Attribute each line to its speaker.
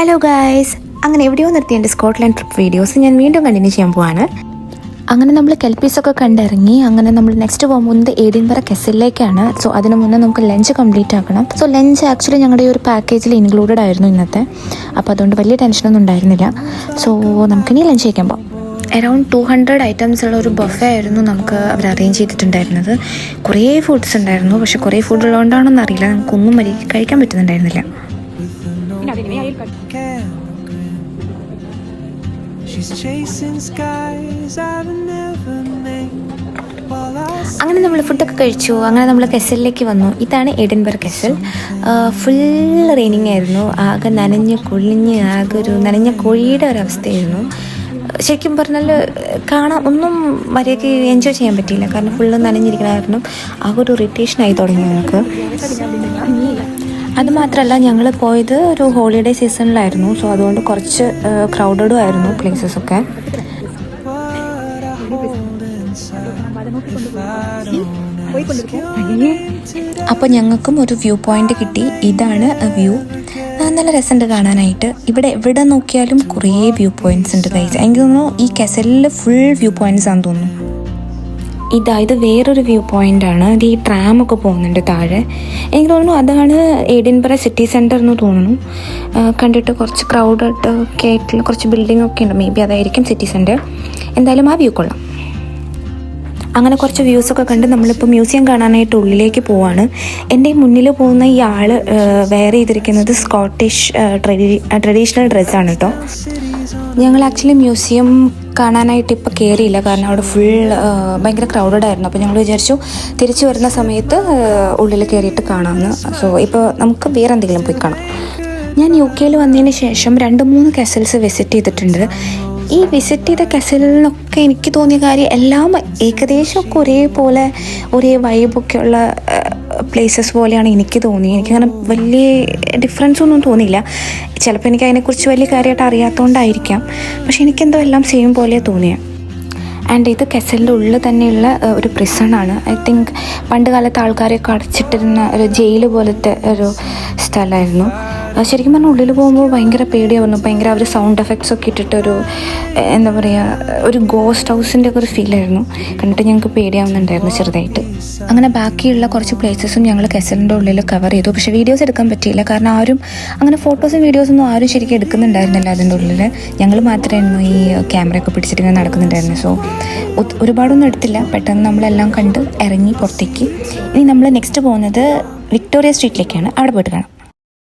Speaker 1: Hello guys, അങ്ങനെ എവിടെയോ നിർത്തിയ എൻ്റെ സ്കോട്ട്ലാൻഡ് ട്രിപ്പ് വീഡിയോസ് ഞാൻ വീണ്ടും കണ്ടിന്യൂ ചെയ്യാൻ പോവാണ്. അങ്ങനെ നമ്മൾ കെൽപ്പീസൊക്കെ കണ്ടിറങ്ങി. അങ്ങനെ നമ്മൾ നെക്സ്റ്റ് പോകുന്നത് എഡിൻബറ കെസലിലേക്കാണ്. സോ അതിന് മുന്നേ നമുക്ക് ലഞ്ച് കംപ്ലീറ്റ് ആക്കണം. സോ ലഞ്ച് ആക്ച്വലി ഞങ്ങളുടെ ഈ ഒരു പാക്കേജിൽ ഇൻക്ലൂഡഡ് ആയിരുന്നു ഇന്നത്തെ. അപ്പോൾ അതുകൊണ്ട് വലിയ ടെൻഷനൊന്നും ഉണ്ടായിരുന്നില്ല. സോ നമുക്കിനി ലഞ്ച് കഴിക്കാൻ പോകാം. അറൗണ്ട് 200 ഐറ്റംസ് ഉള്ള ഒരു ബൊഫേ ആയിരുന്നു നമുക്ക് അവർ അറേഞ്ച് ചെയ്തിട്ടുണ്ടായിരുന്നത്. കുറേ ഫുഡ്സ് ഉണ്ടായിരുന്നു. പക്ഷേ കുറേ ഫുഡ് ഉള്ളതുകൊണ്ടാണെന്ന് അറിയില്ല, നമുക്കൊന്നും മര്യാദയ്ക്ക് കഴിക്കാൻ പറ്റുന്നുണ്ടായിരുന്നില്ല. അങ്ങനെ നമ്മൾ ഫുഡൊക്കെ കഴിച്ചു. അങ്ങനെ നമ്മൾ കെസലിലേക്ക് വന്നു. ഇതാണ് എഡിൻബറ കെസൽ. ഫുൾ റെയിനിങ് ആയിരുന്നു. ആകെ നനഞ്ഞ് കുളിഞ്ഞ് ആകെ ഒരു നനഞ്ഞ കോഴിയുടെ ഒരവസ്ഥയായിരുന്നു. ശരിക്കും പറഞ്ഞാൽ കാണാൻ ഒന്നും മര്യാദയ്ക്ക് എൻജോയ് ചെയ്യാൻ പറ്റിയില്ല. കാരണം ഫുള്ള് നനഞ്ഞിരിക്കുന്ന കാരണം ആ ഒരു ഇറിറ്റേഷനായി തുടങ്ങി നമുക്ക്. അതുമാത്രമല്ല, ഞങ്ങൾ പോയത് ഒരു ഹോളിഡേ സീസണിലായിരുന്നു. സോ അതുകൊണ്ട് കുറച്ച് ക്രൗഡഡും ആയിരുന്നു പ്ലേസസൊക്കെ. അപ്പോൾ ഞങ്ങൾക്കും ഒരു വ്യൂ പോയിന്റ് കിട്ടി. ഇതാണ് വ്യൂ. നല്ല രസമുണ്ട് കാണാനായിട്ട്. എവിടെ നോക്കിയാലും കുറേ വ്യൂ പോയിന്റ്സ് ഉണ്ട് ഗൈസ്. എനിക്ക് തോന്നുന്നു ഈ കെസലിൽ ഫുൾ വ്യൂ പോയിന്റ്സ് ആണെന്ന് തോന്നുന്നു. ഇത് വേറൊരു വ്യൂ പോയിൻ്റാണ്. ഇത് ഈ ട്രാമൊക്കെ പോകുന്നുണ്ട് താഴെ. എനിക്ക് തോന്നുന്നു അതാണ് എഡിൻബറ സിറ്റി സെൻറ്റർ എന്ന് തോന്നുന്നു. കണ്ടിട്ട് കുറച്ച് ക്രൗഡഡ് ഒക്കെ ആയിട്ടുള്ള കുറച്ച് ബിൽഡിംഗ് ഒക്കെ ഉണ്ട്. മേ ബി അതായിരിക്കും സിറ്റി സെൻറ്റർ. എന്തായാലും ആ വ്യൂ കൊള്ളാം. അങ്ങനെ കുറച്ച് വ്യൂസൊക്കെ കണ്ട് നമ്മളിപ്പോൾ മ്യൂസിയം കാണാനായിട്ട് ഉള്ളിലേക്ക് പോവാണ്. എൻ്റെ മുന്നിൽ പോകുന്ന ഈ ആൾ വെയർ ചെയ്തിരിക്കുന്നത് സ്കോട്ടിഷ് ട്രഡീഷണൽ ഡ്രസ്സാണ് കേട്ടോ. ഞങ്ങൾ ആക്ച്വലി മ്യൂസിയം കാണാനായിട്ട് ഇപ്പോൾ കയറിയില്ല, കാരണം അവിടെ ഫുൾ ഭയങ്കര ക്രൗഡഡ് ആയിരുന്നു. അപ്പോൾ ഞങ്ങൾ വിചാരിച്ചു തിരിച്ചു വരുന്ന സമയത്ത് ഉള്ളിൽ കയറിയിട്ട് കാണാമെന്ന്. സോ ഇപ്പോൾ നമുക്ക് വേറെ എന്തെങ്കിലും പോയി കാണാം. ഞാൻ UK വന്നതിന് ശേഷം 2-3 കെസൽസ് വിസിറ്റ് ചെയ്തിട്ടുണ്ട്. ഈ വിസിറ്റ് ചെയ്ത കെസലിനൊക്കെ എനിക്ക് തോന്നിയ കാര്യം എല്ലാം ഏകദേശമൊക്കെ ഒരേപോലെ ഒരേ വൈബൊക്കെ ഉള്ള പ്ലേസസ് പോലെയാണ് എനിക്ക് തോന്നിയത്. എനിക്കങ്ങനെ വലിയ ഡിഫറൻസ് ഒന്നും തോന്നിയില്ല. ചിലപ്പോൾ എനിക്ക് അതിനെക്കുറിച്ച് വലിയ കാര്യമായിട്ട് അറിയാത്തതുകൊണ്ടായിരിക്കാം. പക്ഷെ എനിക്കെന്തോ എല്ലാം സെയിം പോലെ തോന്നിയത്. ആൻഡ് ഇത് കെസലിൻ്റെ ഉള്ളിൽ തന്നെയുള്ള ഒരു പ്രിസണാണ്. ഐ തിങ്ക് പണ്ട് കാലത്ത് ആൾക്കാരെയൊക്കെ അടച്ചിട്ടിരുന്ന ഒരു ജയിൽ പോലത്തെ ഒരു സ്ഥലമായിരുന്നു. ശരിക്കും പറഞ്ഞാൽ ഉള്ളിൽ പോകുമ്പോൾ ഭയങ്കര പേടിയായിരുന്നു. ഭയങ്കര അവർ സൗണ്ട് എഫക്ട്സ് ഒക്കെ ഇട്ടിട്ടൊരു എന്താ പറയുക, ഒരു ഗോസ്റ്റ് ഹൗസിൻ്റെ ഒക്കെ ഒരു ഫീലായിരുന്നു. കണ്ടിട്ട് ഞങ്ങൾക്ക് പേടിയാവുന്നുണ്ടായിരുന്നു ചെറുതായിട്ട്. അങ്ങനെ ബാക്കിയുള്ള കുറച്ച് പ്ലേസസും ഞങ്ങൾ കെസലിൻ്റെ ഉള്ളിൽ കവർ ചെയ്തു. പക്ഷേ വീഡിയോസ് എടുക്കാൻ പറ്റിയില്ല, കാരണം ആരും അങ്ങനെ ഫോട്ടോസും വീഡിയോസൊന്നും ആരും ശരിക്കും എടുക്കുന്നുണ്ടായിരുന്നില്ല അതിൻ്റെ ഉള്ളിൽ. ഞങ്ങൾ മാത്രമായിരുന്നു ഈ ക്യാമറയൊക്കെ പിടിച്ചിട്ട് ഇങ്ങനെ നടക്കുന്നുണ്ടായിരുന്നു. സോ ഒരുപാടൊന്നും എടുത്തില്ല. പെട്ടെന്ന് നമ്മളെല്ലാം കണ്ട് ഇറങ്ങി പുറത്തേക്ക്. ഇനി നമ്മൾ നെക്സ്റ്റ് പോകുന്നത് വിക്ടോറിയ സ്ട്രീറ്റിലേക്കാണ്. അവിടെ പോയിട്ട് കാണാം.